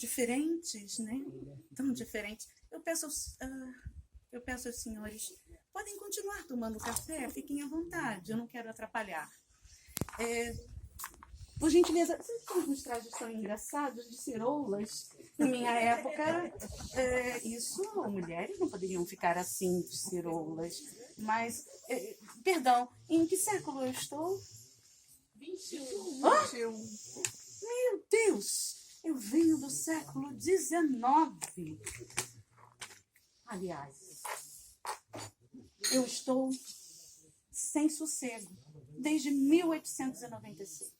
diferentes, né? Tão diferentes. Eu peço aos senhores, podem continuar tomando café, fiquem à vontade, eu não quero atrapalhar. Por gentileza, vocês têm uns trajes tão engraçados de ciroulas? Na minha época, isso, mulheres não poderiam ficar assim de ciroulas. Mas, perdão, em que século eu estou? 21. Meu Deus, eu venho do século XIX. Aliás, eu estou sem sossego desde 1896.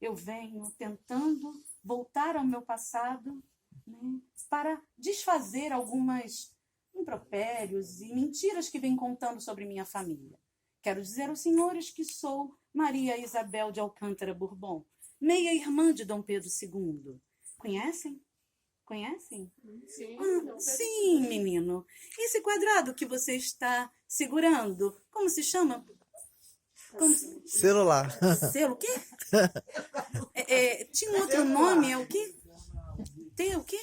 Eu venho tentando voltar ao meu passado, né, para desfazer algumas impropérios e mentiras que vem contando sobre minha família. Quero dizer aos senhores que sou Maria Isabel de Alcântara Bourbon, meia-irmã de Dom Pedro II. Conhecem? Conhecem? Sim, Sim, menino. Esse quadrado que você está segurando, como se chama? Celular. Selo, o quê? Tinha um outro nome, é o quê? O quê?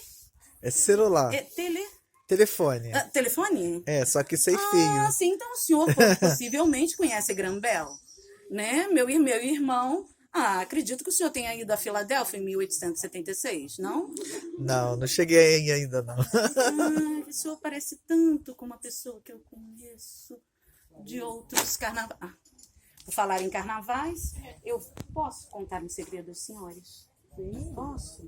É celular. Telefone. Telefone? Só que sem Ah, fio. sim, então o senhor possivelmente conhece Graham-Bell, né? Meu irmão, acredito que o senhor tenha ido a Filadélfia em 1876, não? Não cheguei aí ainda, não. O senhor parece tanto com uma pessoa que eu conheço de outros carnavais. Por falar em carnavais, eu posso contar um segredo aos senhores? Sim. Posso?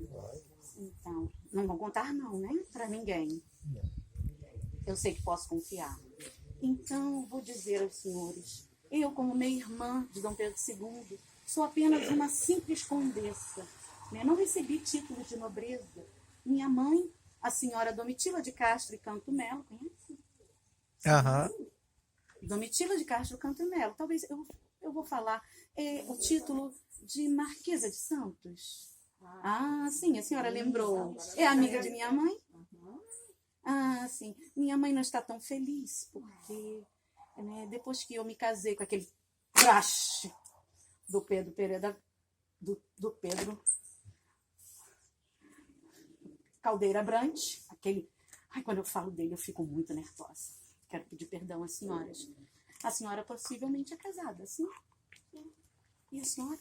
Então, não vão contar não, né? Para ninguém. Eu sei que posso confiar. Então, vou dizer aos senhores, eu, como meia-irmã de Dom Pedro II, sou apenas uma simples condessa, né? Não recebi título de nobreza. Minha mãe, a senhora Domitila de Castro e Canto Melo, conhece? Aham. Domitila de Castro e Canto Melo. Talvez eu vou falar o título de Marquesa de Santos. Sim, a senhora lembrou. É amiga de minha mãe? Sim. Minha mãe não está tão feliz, porque depois que eu me casei com aquele traste do Pedro Pereira, do Pedro Caldeira Brant, aquele... quando eu falo dele eu fico muito nervosa. Quero pedir perdão às senhoras. A senhora possivelmente é casada, sim? E a senhora?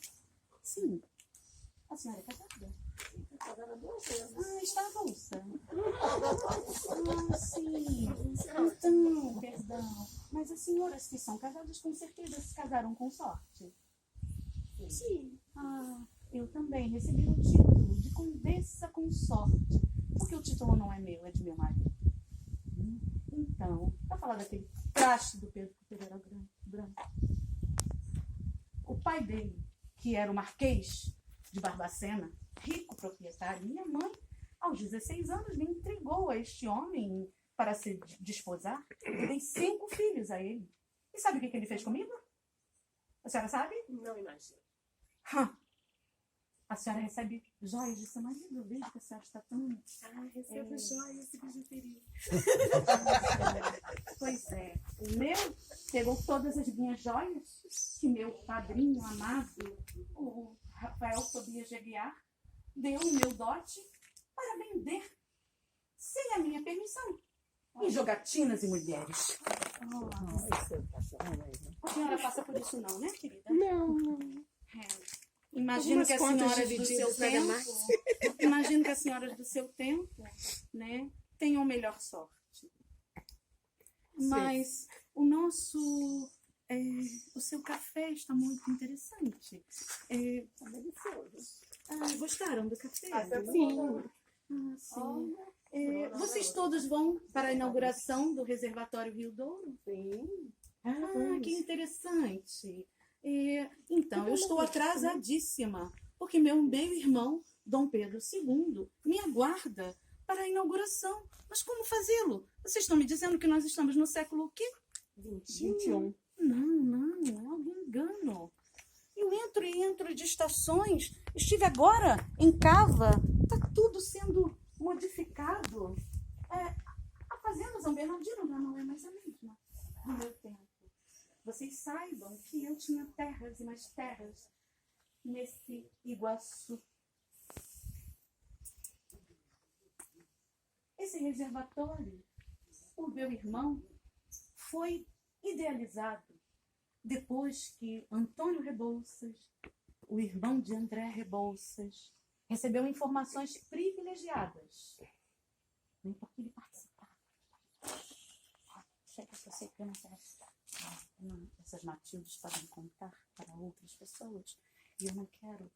Sim. A senhora é casada? casada 2 vezes. Está avulsa. Sim. Então, perdão. Mas as senhoras que são casadas com certeza se casaram com sorte? Sim. Eu também recebi o título de condessa com sorte. Porque o título não é meu, é de meu marido. Então, para falar daquele traste do Pedro Pereira Branco, o pai dele, que era o Marquês de Barbacena, rico proprietário, minha mãe, aos 16 anos, me entregou a este homem para se desposar. Eu dei 5 filhos a ele. E sabe o que ele fez comigo? A senhora sabe? Não imagino. A senhora recebe joias de seu marido? Eu vejo que a senhora está tão... Recebo joias e bijuteria. Pois é. O meu pegou todas as minhas joias que meu padrinho amado, o Rafael Tobias de Aguiar, deu no meu dote para vender sem a minha permissão. Em jogatinas e mulheres. A senhora passa por isso não, né, querida? Não. Imagino que as senhoras do seu tempo, imagino que as senhoras do seu tempo, né, tenham melhor sorte. Mas o seu café está muito interessante. Está delicioso. Gostaram do café? Sim. Sim. Vocês todos vão para a inauguração do Reservatório Rio Douro? Sim. Que interessante. Então, eu estou atrasadíssima, porque meu meio-irmão, Dom Pedro II, me aguarda para a inauguração. Mas como fazê-lo? Vocês estão me dizendo que nós estamos no século o quê? 21. Não, é algum engano. Eu entro de estações, estive agora em Cava, está tudo sendo modificado. A fazenda São Bernardino não é mais a mesma do meu tempo. Vocês saibam que eu tinha terras e mais terras nesse Iguaçu. Esse reservatório, o meu irmão, foi idealizado depois que Antônio Rebouças, o irmão de André Rebouças, recebeu informações privilegiadas. Nem porque ele participava. Chega, eu sei que eu não quero. Essas Matildes podem contar para outras pessoas. E eu não quero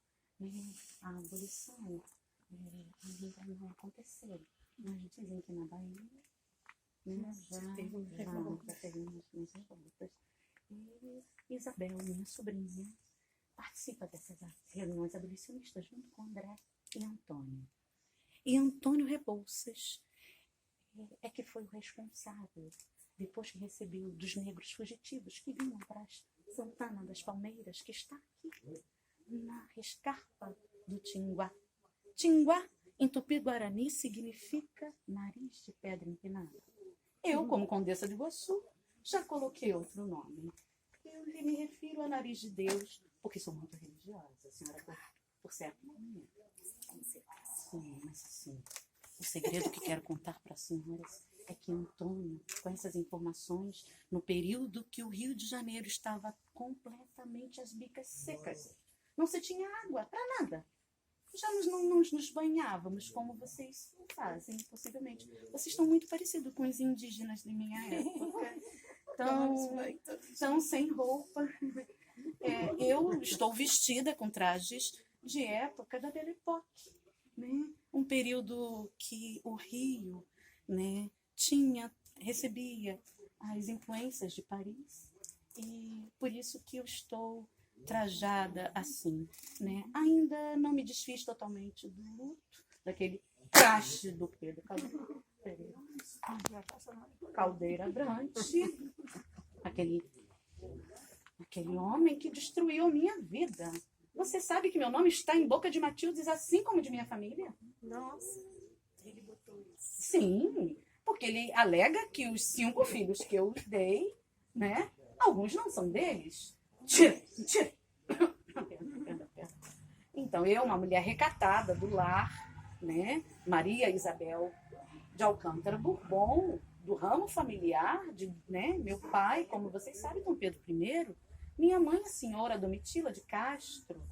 a abolição ainda não aconteceu. Mas dizem que na Bahia já teve umas revoltas. E Isabel, minha sobrinha, participa dessas reuniões abolicionistas junto com André e Antônio. E Antônio Rebouças é que foi o responsável, depois que recebeu dos negros fugitivos que vinham para Santana das Palmeiras, que está aqui na escarpa do Tinguá. Tinguá, em Tupi-Guarani, significa nariz de pedra empinada. Eu, como Condessa de Iguaçu, já coloquei outro nome. Eu me refiro a nariz de Deus, porque sou muito religiosa, a senhora, por certo. Sim, mas assim, o segredo que quero contar para as senhoras é que Antônio, com essas informações, no período que o Rio de Janeiro estava completamente às bicas secas, não se tinha água para nada. Já não nos banhávamos como vocês fazem, possivelmente. Vocês estão muito parecidos com os indígenas de minha época. Estão sem roupa. Eu estou vestida com trajes de época da Belle Époque, né? Um período que o Rio, né, recebia as influências de Paris, e por isso que eu estou trajada assim, né? Ainda não me desfiz totalmente do luto, daquele traje do Pedro Caldeira Brante, aquele homem que destruiu a minha vida. Você sabe que meu nome está em boca de Matildes, assim como de minha família? Nossa, ele botou isso. Sim, porque ele alega que os 5 filhos que eu dei, né, alguns não são deles. Tira. Então, eu, uma mulher recatada do lar, né, Maria Isabel de Alcântara Bourbon, do ramo familiar, né, meu pai, como vocês sabem, Dom Pedro I, minha mãe, a senhora Domitila de Castro.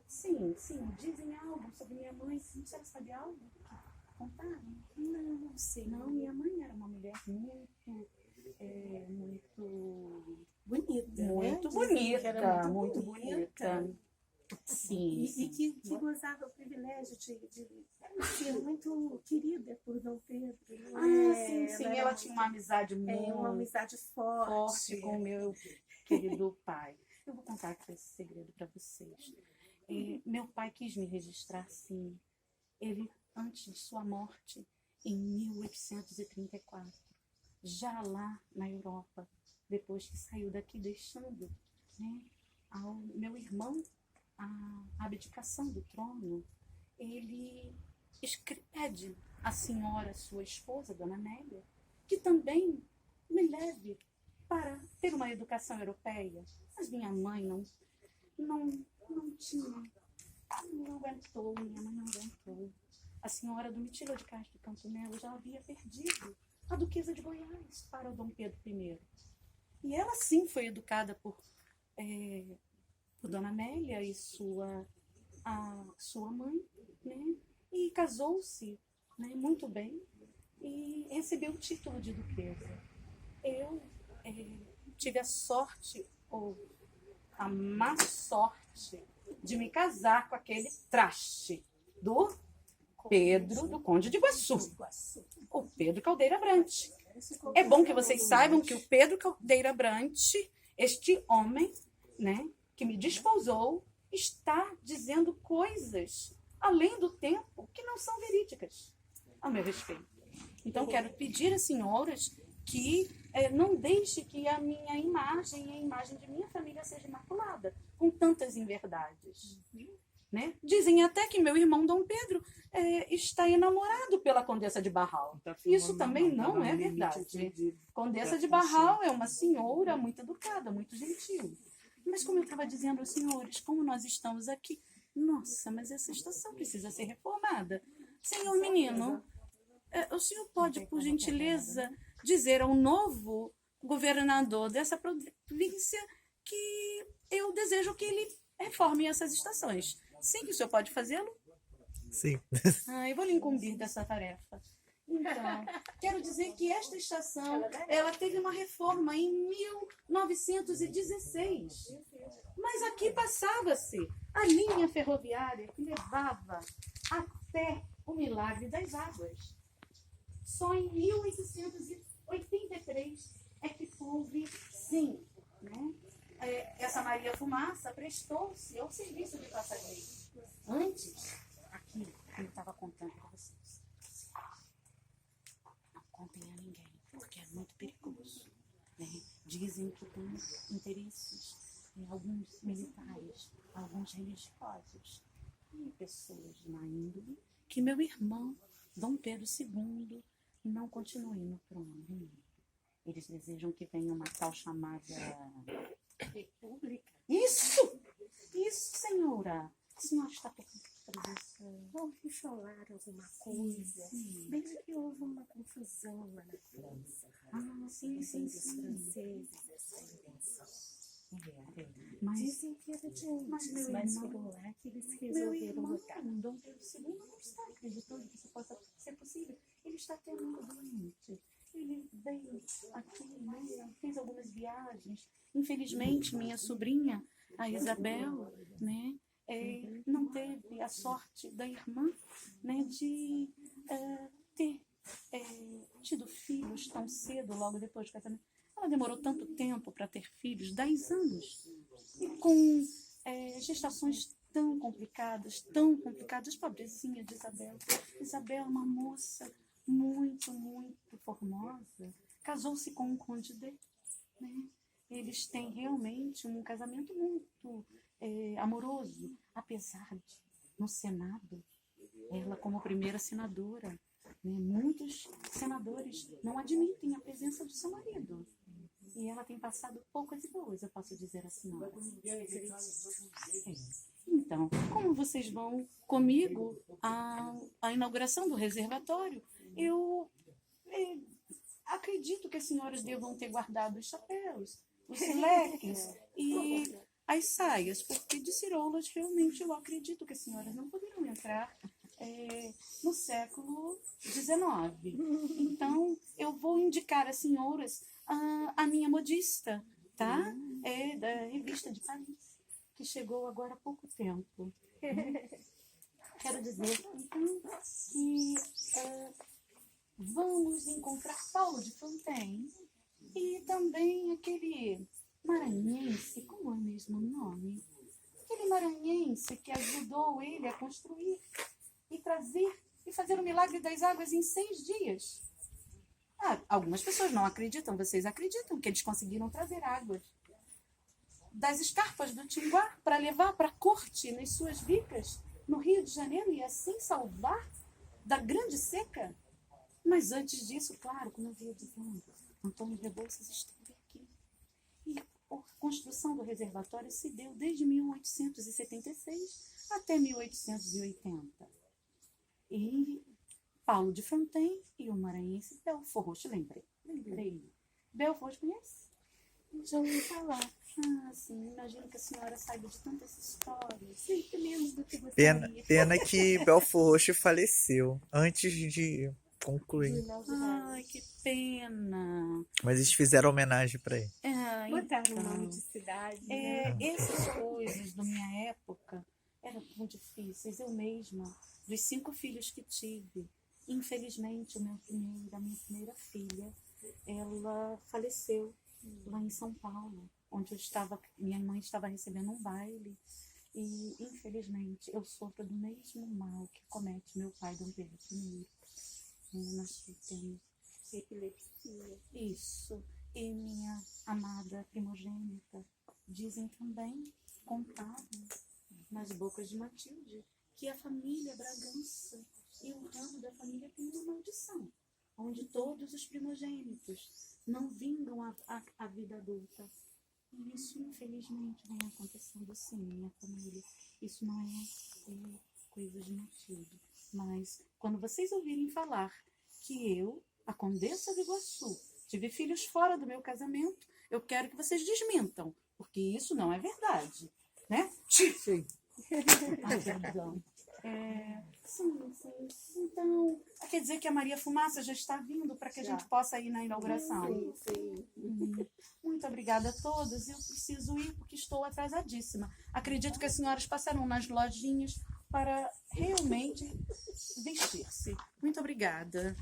Sim, dizem algo sobre minha mãe. Não sei se sabe algo que contaram. Não sei. Não, minha mãe era uma mulher muito Bonita, muito né? bonita, muito bonita. Sim. E que gozava o privilégio de ser muito querida por Dom Pedro. Sim, ela tinha uma amizade muito uma amizade forte com o meu querido pai. Eu vou contar aqui esse segredo para vocês. Meu pai quis me registrar, sim. Ele, antes de sua morte, em 1834, já lá na Europa, depois que saiu daqui deixando, né, ao meu irmão a abdicação do trono, ele pede à senhora, sua esposa, Dona Amélia, que também me leve para ter uma educação europeia. Mas minha mãe não tinha, não aguentou, minha mãe não aguentou. A senhora Domitila de Castro Campo Melo já havia perdido a duquesa de Goiás para o Dom Pedro I. E ela sim foi educada por Dona Amélia e sua mãe, né? E casou-se, né, muito bem e recebeu o título de duquesa. Eu tive a sorte, ou a má sorte, de me casar com aquele traste do Pedro, do Conde de Iguaçu, o Pedro Caldeira Brante. É bom que vocês saibam que o Pedro Caldeira Brante, este homem, né, que me desposou, está dizendo coisas além do tempo que não são verídicas ao meu respeito. Então, quero pedir às senhoras que não deixe que a minha imagem e a imagem de minha família seja imaculada com tantas inverdades. Né? Dizem até que meu irmão Dom Pedro está enamorado pela Condessa de Barral. Isso também não é verdade. Condessa de Barral é uma senhora muito educada, muito gentil. Mas como eu estava dizendo aos senhores, como nós estamos aqui, nossa, mas essa estação precisa ser reformada. Senhor menino, O senhor pode, por gentileza, dizer ao novo governador dessa província que eu desejo que ele reforme essas estações. Sim, o senhor pode fazê-lo? Sim. Eu vou lhe incumbir dessa tarefa. Então, quero dizer que esta estação, ela teve uma reforma em 1916. Mas aqui passava-se a linha ferroviária que levava até o Milagre das Águas. Só em 1883 é que houve, sim, né? Essa Maria Fumaça prestou-se ao serviço de passageiros. Antes, aqui, eu estava contando para vocês. Não contem a ninguém, porque é muito perigoso. Né? Dizem que tem interesses em alguns militares, alguns religiosos e pessoas de má índole que meu irmão, Dom Pedro II, não continue no trono. Eles desejam que venha uma tal chamada República. Isso, senhora. A senhora está tocando para isso. Ouvi falar alguma coisa. Bem que houve uma confusão lá na França. Sim. Os franceses, essa invenção. Mas dizem que era de antes, mas foram lá que eles meu resolveram irmão, botar. Dom Pedro II, não está acreditando que isso possa ser possível. Ele está até muito doente. Ele veio aqui, né, fez algumas viagens. Infelizmente, minha sobrinha, a Isabel, né, não teve a sorte da irmã, né, de ter tido filhos tão cedo, logo depois do casamento. Ela demorou tanto tempo para ter filhos, 10 anos, e com gestações tão complicadas, pobrezinha de Isabel. Isabel é uma moça muito, muito formosa, casou-se com um conde D, né? Eles têm realmente um casamento muito amoroso, apesar de, no Senado, ela como primeira senadora, né, muitos senadores não admitem a presença do seu marido. E ela tem passado poucas e boas, eu posso dizer assim. Então, como vocês vão comigo à inauguração do reservatório, eu acredito que as senhoras devam ter guardado os chapéus, os leques e as saias, porque de ciroulas realmente eu acredito que as senhoras não poderão entrar no século XIX. Então, eu vou indicar às senhoras a minha modista, tá? É da revista de Paris, que chegou agora há pouco tempo. Quero dizer, então, que vamos encontrar Paulo de Fontaine e também aquele maranhense, como é mesmo o nome? Aquele maranhense que ajudou ele a construir e trazer e fazer o milagre das águas em 6 dias. Algumas pessoas não acreditam, vocês acreditam que eles conseguiram trazer águas das escarpas do Tinguá para levar para a corte nas suas bicas no Rio de Janeiro e assim salvar da grande seca? Mas antes disso, claro, como eu ia dizendo, Antônio Rebouças esteve aqui. E a construção do reservatório se deu desde 1876 até 1880. E Paulo de Fontaine e o maranhense Belfort Roxo, lembrei. Belfort Roxo conhece? Já ouvi falar. Sim, imagino que a senhora saiba de tantas histórias. Sempre menos do que você Pena que Belfort Roxo faleceu antes de concluir. Ai, que pena. Mas eles fizeram homenagem para ele. Botaram o nome de cidade. Essas coisas da minha época eram muito difíceis. Eu mesma, dos 5 filhos que tive, infelizmente, a minha primeira filha, ela faleceu lá em São Paulo, onde minha mãe estava recebendo um baile. E, infelizmente, eu sofro do mesmo mal que comete meu pai, Dom Pedro I. Nós temos epilepsia. Isso. E minha amada primogênita, dizem também, contaram nas bocas de Matilde, que a família Bragança e o ramo da família tem uma maldição, onde todos os primogênitos não vingam a vida adulta. E isso, infelizmente, vem acontecendo sim, minha família. Isso não é coisa de Matilde. Mas, quando vocês ouvirem falar que eu, a Condessa de Iguaçu, tive filhos fora do meu casamento, eu quero que vocês desmintam, porque isso não é verdade, né? Sim. Ai, perdão. Sim. Então, quer dizer que a Maria Fumaça já está vindo para que a gente possa ir na inauguração. Sim. Muito obrigada a todos. Eu preciso ir porque estou atrasadíssima. Acredito que as senhoras passarão nas lojinhas para realmente vestir-se. Muito obrigada.